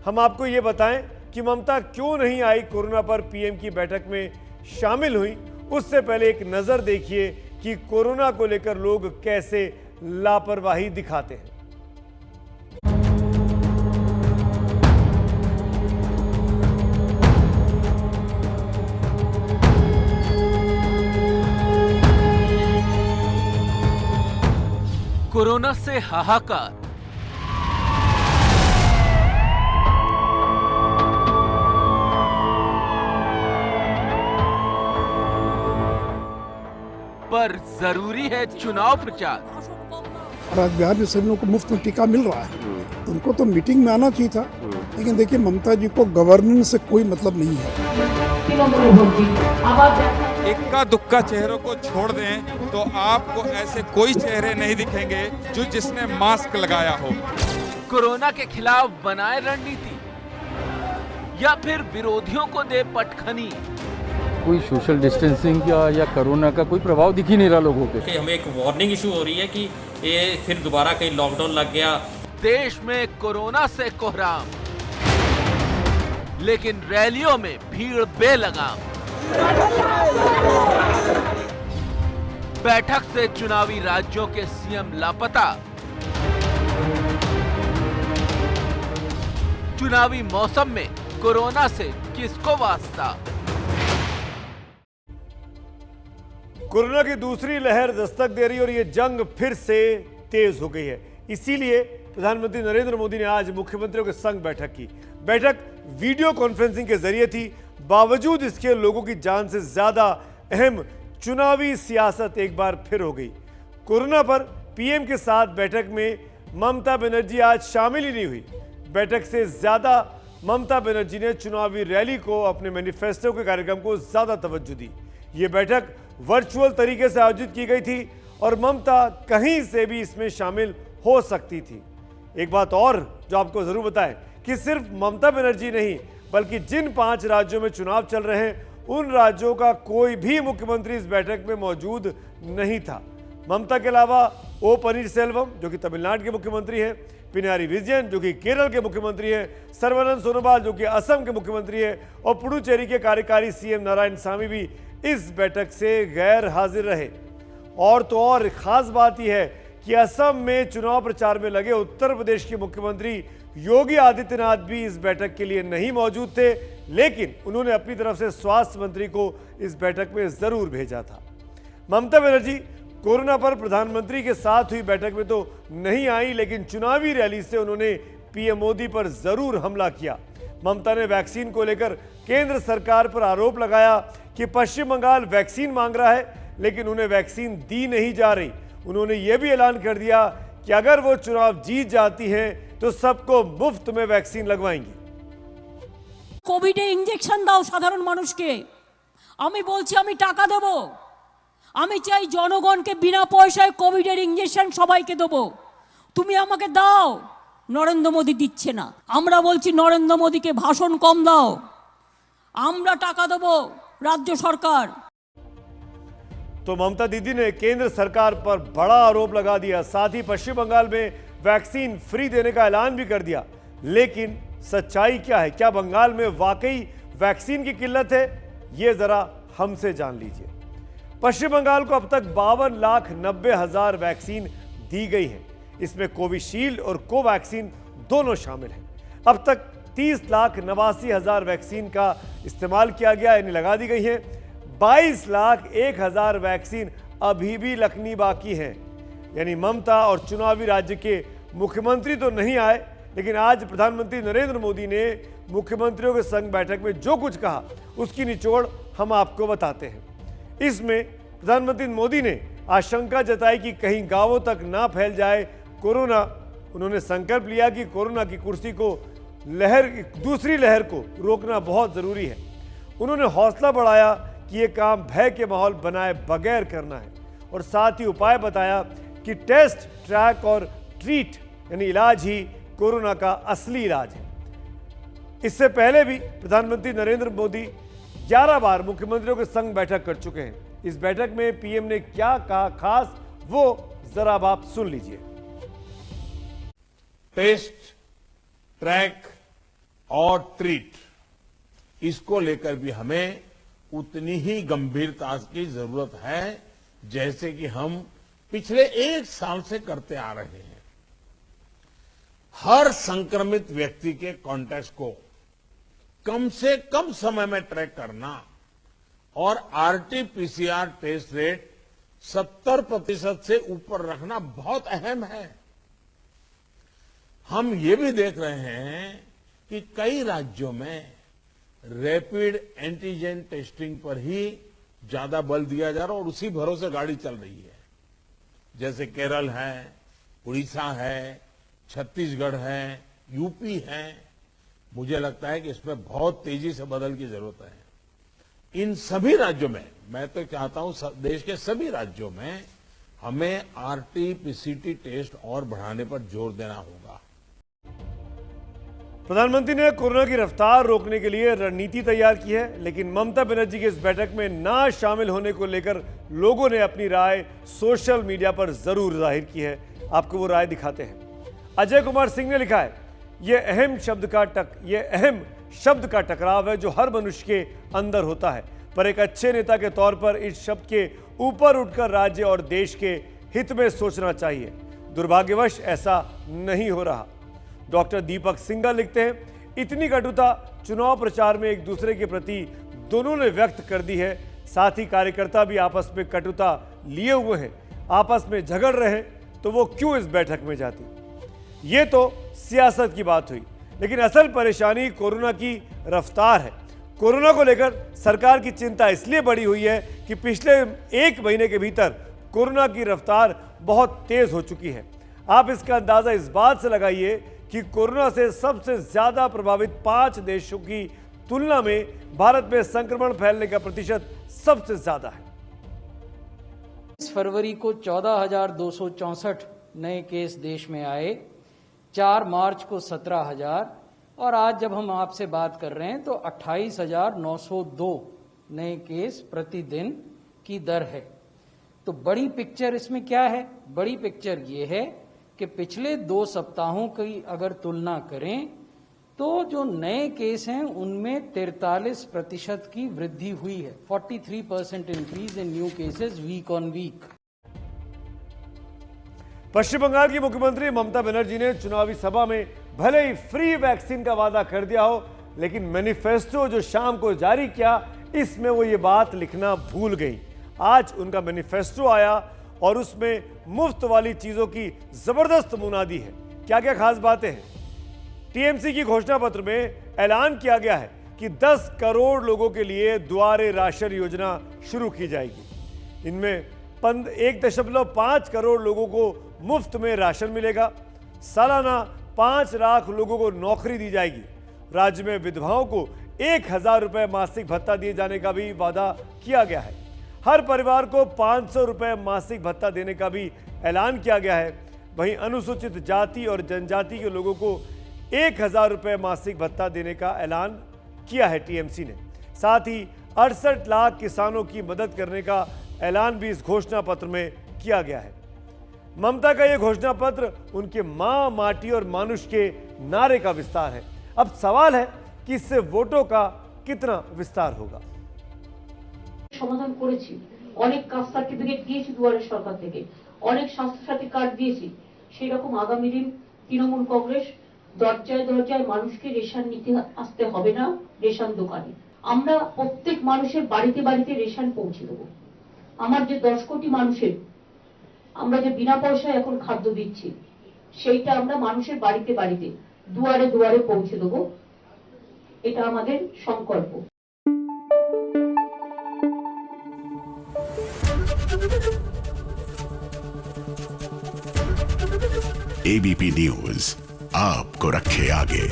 हम आपको ये बताएं कि ममता क्यों नहीं आई कोरोना पर पीएम की बैठक में शामिल हुई, उससे पहले एक नजर देखिए कि कोरोना को लेकर लोग कैसे लापरवाही दिखाते हैं। कोरोना से हाहाकार, पर जरूरी है चुनाव प्रचार। और आज बिहार में सभी लोगों को मुफ्त में टीका मिल रहा है, तो उनको तो मीटिंग में आना चाहिए था। लेकिन देखिए, ममता जी को गवर्नेंस से कोई मतलब नहीं है। इक्का दुक्का चेहरों को छोड़ दें तो आपको ऐसे कोई चेहरे नहीं दिखेंगे जो जिसने मास्क लगाया हो। कोरोना के खिलाफ बनाए रणनीति या फिर विरोधियों को दे पटखनी। कोई सोशल डिस्टेंसिंग या कोरोना का कोई प्रभाव दिख ही नहीं रहा लोगों पे। हमें एक वार्निंग इशू हो रही है कि ये फिर दोबारा कहीं लॉकडाउन लग गया। देश में कोरोना से कोहराम, लेकिन रैलियों में भीड़ बेलगाम। बैठक से चुनावी राज्यों के सीएम लापता। चुनावी मौसम में कोरोना से किसको वास्ता। कोरोना की दूसरी लहर दस्तक दे रही है और ये जंग फिर से तेज हो गई है। इसीलिए प्रधानमंत्री नरेंद्र मोदी ने आज मुख्यमंत्रियों के संग बैठक की। बैठक वीडियो कॉन्फ्रेंसिंग के जरिए थी। बावजूद इसके लोगों की जान से ज्यादा अहम चुनावी सियासत एक बार फिर हो गई। कोरोना पर पीएम के साथ बैठक में ममता बनर्जी आज शामिल ही नहीं हुई। बैठक से ज्यादा ममता बनर्जी ने चुनावी रैली को, अपने मैनिफेस्टो के कार्यक्रम को ज्यादा तवज्जो दी। ये बैठक वर्चुअल तरीके से आयोजित की गई थी और ममता कहीं से भी इसमें शामिल हो सकती थी। एक बात और जो आपको जरूर बताएं कि सिर्फ ममता बनर्जी नहीं, बल्कि जिन 5 राज्यों में चुनाव चल रहे हैं उन राज्यों का कोई भी मुख्यमंत्री इस बैठक में मौजूद नहीं था। ममता के अलावा ओ पनीरसेल्वम जो कि तमिलनाडु के मुख्यमंत्री हैं, पिनारी विजयन जो कि केरल के मुख्यमंत्री हैं, सर्बानंद सोनोवाल जो कि असम के मुख्यमंत्री हैं और पुडुचेरी के कार्यकारी सीएम नारायणसामी भी इस बैठक से गैर हाजिर रहे। और तो और खास बात यह है कि असम में चुनाव प्रचार में लगे उत्तर प्रदेश के मुख्यमंत्री योगी आदित्यनाथ भी इस बैठक के लिए नहीं मौजूद थे, लेकिन उन्होंने अपनी तरफ से स्वास्थ्य मंत्री को इस बैठक में जरूर भेजा था। ममता बनर्जी कोरोना पर प्रधानमंत्री के साथ हुई बैठक में तो नहीं आई, लेकिन चुनावी रैली से उन्होंने पीएम मोदी पर जरूर हमला किया। ममता ने वैक्सीन को लेकर केंद्र सरकार पर आरोप लगाया कि पश्चिम बंगाल वैक्सीन मांग रहा है, लेकिन उन्हें वैक्सीन दी नहीं जा रही। उन्होंने यह भी ऐलान कर दिया कि अगर वो चुनाव जीत जाती हैं तो सबको मुफ्त में वैक्सीन लगवाएंगी। কোভিডে ইনজেকশন দাও সাধারণ মানুষকে। আমি বলছি আমি টাকা দেব। আমি চাই জনগণকে বিনা পয়সায় কোভিডের ইনজেকশন সবাইকে দেব। তুমি আমাকে দাও। নরেন্দ্র মোদি দিচ্ছে না। আমরা বলছি নরেন্দ্র মোদিকে ভাষণ কম দাও। আমরা টাকা দেব राज्य सरकार। तो ममता दीदी ने केंद्र सरकार पर बड़ा आरोप लगा दिया, साथ ही पश्चिम बंगाल में वैक्सीन फ्री देने का ऐलान भी कर दिया। लेकिन सच्चाई क्या है? क्या बंगाल में वाकई वैक्सीन की किल्लत है? यह जरा हमसे जान लीजिए। पश्चिम बंगाल को अब तक 52,90,000 वैक्सीन दी गई है। इसमें कोविशील्ड और कोवैक्सीन दोनों शामिल हैं। अब तक 30,89,000 वैक्सीन का इस्तेमाल किया गया, यानी लगा दी गई है। 22,01,000 वैक्सीन अभी भी लगनी बाकी हैं। यानी ममता और चुनावी राज्य के मुख्यमंत्री तो नहीं आए, लेकिन आज प्रधानमंत्री नरेंद्र मोदी ने मुख्यमंत्रियों के संग बैठक में जो कुछ कहा उसकी निचोड़ हम आपको बताते हैं। इसमें प्रधानमंत्री मोदी ने आशंका जताई कि कहीं गांवों तक ना फैल जाए कोरोना। उन्होंने संकल्प लिया कि कोरोना की कुर्सी को दूसरी लहर को रोकना बहुत जरूरी है। उन्होंने हौसला बढ़ाया कि यह काम भय के माहौल बनाए बगैर करना है और साथ ही उपाय बताया कि टेस्ट, ट्रैक और ट्रीट यानी इलाज ही कोरोना का असली इलाज है। इससे पहले भी प्रधानमंत्री नरेंद्र मोदी 11 बार मुख्यमंत्रियों के संग बैठक कर चुके हैं। इस बैठक में पीएम ने क्या कहा खास, वो जरा अब आप सुन लीजिए। टेस्ट, ट्रैक, और ट्रीट, इसको लेकर भी हमें उतनी ही गंभीरता की जरूरत है जैसे कि हम पिछले 1 साल से करते आ रहे हैं। हर संक्रमित व्यक्ति के कॉन्टैक्ट को कम से कम समय में ट्रैक करना और आरटी-पीसीआर टेस्ट रेट 70% से ऊपर रखना बहुत अहम है। हम ये भी देख रहे हैं कि कई राज्यों में रैपिड एंटीजन टेस्टिंग पर ही ज्यादा बल दिया जा रहा है और उसी भरोसे गाड़ी चल रही है। जैसे केरल है, उड़ीसा है, छत्तीसगढ़ है, यूपी है। मुझे लगता है कि इसमें बहुत तेजी से बदल की जरूरत है। इन सभी राज्यों में, मैं तो चाहता हूं देश के सभी राज्यों में हमें आरटी-पीसीटी टेस्ट और बढ़ाने पर जोर देना होगा। प्रधानमंत्री ने कोरोना की रफ्तार रोकने के लिए रणनीति तैयार की है, लेकिन ममता बनर्जी की इस बैठक में ना शामिल होने को लेकर लोगों ने अपनी राय सोशल मीडिया पर जरूर जाहिर की है। आपको वो राय दिखाते हैं। अजय कुमार सिंह ने लिखा है, यह अहम शब्द का टकराव है जो हर मनुष्य के अंदर होता है, पर एक अच्छे नेता के तौर पर इस शब्द के ऊपर उठकर राज्य और देश के हित में सोचना चाहिए। दुर्भाग्यवश ऐसा नहीं हो रहा। डॉक्टर दीपक सिंघल लिखते हैं, इतनी कटुता चुनाव प्रचार में एक दूसरे के प्रति दोनों ने व्यक्त कर दी है। साथ ही कार्यकर्ता भी आपस में कटुता लिए हुए हैं, आपस में झगड़ रहे हैं, तो वो क्यों इस बैठक में जाती। ये तो सियासत की बात हुई, लेकिन असल परेशानी कोरोना की रफ्तार है। कोरोना को लेकर सरकार की चिंता इसलिए बढ़ी हुई है कि पिछले 1 महीने के भीतर कोरोना की रफ्तार बहुत तेज हो चुकी है। आप इसका अंदाजा इस बात से लगाइए कि कोरोना से सबसे ज्यादा प्रभावित 5 देशों की तुलना में भारत में संक्रमण फैलने का प्रतिशत सबसे ज्यादा है। इस फरवरी को 14,264 नए केस देश में आए, 4 मार्च को 17,000 और आज जब हम आपसे बात कर रहे हैं तो 28,902 नए केस प्रतिदिन की दर है। तो बड़ी पिक्चर इसमें क्या है? बड़ी पिक्चर ये है कि पिछले 2 सप्ताहों की अगर तुलना करें तो जो नए केस हैं उनमें 43% की वृद्धि हुई है। 43% increase in new cases week on week. Paschim Bangal की मुख्यमंत्री ममता बनर्जी ने चुनावी सभा में भले ही फ्री वैक्सीन का वादा कर दिया हो, लेकिन मैनिफेस्टो जो शाम को जारी किया इसमें वो ये बात लिखना भूल गई। आज उनका मैनिफेस्टो आया और उसमें मुफ्त वाली चीजों की जबरदस्त मुनादी है। क्या क्या खास बातें हैं? टीएमसी की घोषणा पत्र में ऐलान किया गया है कि 10 करोड़ लोगों के लिए दुआरे राशन योजना शुरू की जाएगी। इनमें 1.5 करोड़ लोगों को मुफ्त में राशन मिलेगा। सालाना 5 लाख लोगों को नौकरी दी जाएगी। राज्य में विधवाओं को 1,000 रुपए मासिक भत्ता दिए जाने का भी वादा किया गया है। हर परिवार को 500 रुपए मासिक भत्ता देने का भी ऐलान किया गया है। वहीं अनुसूचित जाति और जनजाति के लोगों को 1,000 रुपए मासिक भत्ता देने का ऐलान किया है टीएमसी ने। साथ ही 68 लाख किसानों की मदद करने का ऐलान भी इस घोषणा पत्र में किया गया है। ममता का यह घोषणा पत्र उनके मां, माटी और मानुष के नारे का विस्तार है। अब सवाल है कि इससे वोटों का कितना विस्तार होगा। সমাধান করেছি, অনেক কাস্ট সার্টিফিকেট দিয়েছি দুয়ারে সরকার থেকে, অনেক স্বাস্থ্যসাথী কার্ড দিয়েছি। সেই রকম আগামী দিন তৃণমূল কংগ্রেস দরজায় দরজায় মানুষকে রেশন নিতে আসতে হবে না, রেশন দোকানে আমরা প্রত্যেক মানুষের বাড়িতে বাড়িতে রেশন পৌঁছে দেবো। আমার যে 10 কোটি মানুষের আমরা যে বিনা পয়সায় এখন খাদ্য দিচ্ছি সেইটা আমরা মানুষের বাড়িতে বাড়িতে দুয়ারে দুয়ারে পৌঁছে দেবো। এটা আমাদের সংকল্প। एबीपी न्यूज आपको रखे आगे।